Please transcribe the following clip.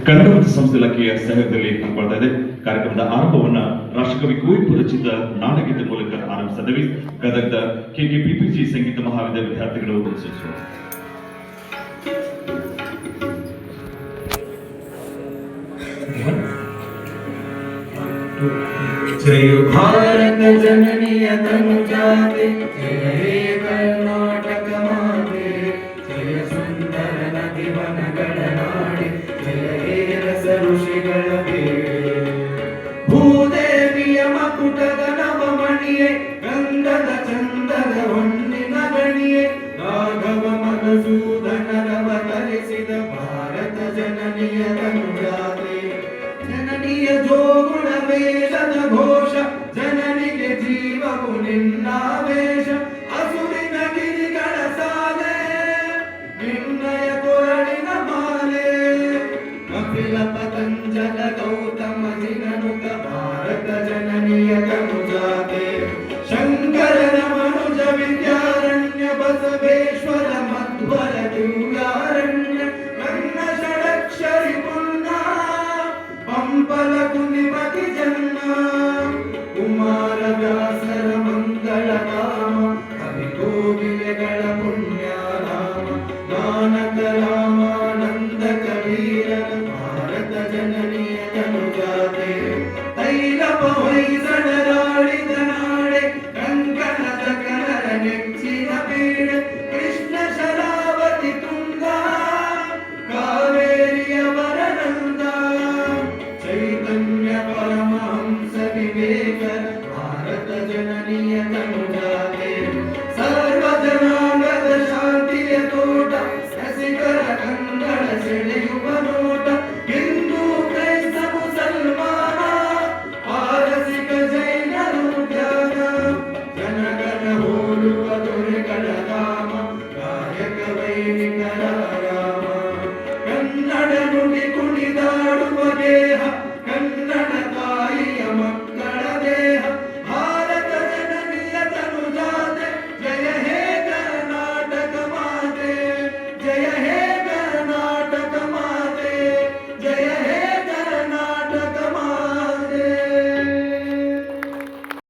ಕನ್ನಡ ಮತ್ತು ಸಂಸ್ಕೃತಿ ಇಲಾಖೆಯ ಸಹಯೋಗದಲ್ಲಿ ಹಮ್ಮಿಕೊಳ್ತಾ ಇದೆ. ಕಾರ್ಯಕ್ರಮದ ಆರಂಭವನ್ನ ರಾಷ್ಟ್ರಕವಿ ಕುವೆಂಪು ರಚಿತ ನಾಡಗೀತೆ ಮೂಲಕ ಆರಂಭಿಸಿದ್ದೇವೆ. ಗದಗದ ಕೆಕೆಪಿಪಿಜಿ ಸಂಗೀತ ಮಹಾವಿದ್ಯಾಲಯ ವಿದ್ಯಾರ್ಥಿಗಳು ಘೋಷಿಸುವ जय भारत जननीय तनुजाते, जय हे कर्नाटक माते, जय सुंदर नदी वनಗಳ ನಾಡೆ, जय हे ರಸ ಋಷಿಗಳ ಬೇಡೆ. ಭೂದೇವಿಯ ಮಕುಟದ ನವಮಣಿಯೇ, ಗಂಧದ ಚಂದದ ಹೊನ್ನಿನ ಗಣಿಯೇ, ರಾಘವ ಮಧುಸೂದನರವತರಿಸಿದ ಭಾರತ ಜನನಿಯ ತನುಜಾತೆ. ಜನನಿಯ ಜೋಗುಣ ವೇಷದ ಘೋಷ, ಜನನಿಗೆ ಜೀವವು ನಿನ್ನಾವೇಶ. ಅಸುರಿನ ಗಿರಿಗಳ ಸಾಲೆ, ನಿರ್ಣಯ ಕೊರಳಿನ ಮಾಲೆ. ಕಪಿಲ ಪತಂಜಲ ಗೌತಮ ಜಿನನುತ ಭಾರತ ಜನನಿಯ ತನುಜಾತೆ. ಶಂಕರನ ಮನುಜ ವಿದ್ಯಾರಣ್ಯ, ಬಸವೇಶ್ವರ ಮಧ್ವರ ದಿವ್ಯಾರಣ್ಯ. ನನ್ನ ಷಡಕ್ಷರಿ ಪುಣ್ಯ, ಪಂಪಲ ಕುನಿಮತಿ ಜನ್ಮ.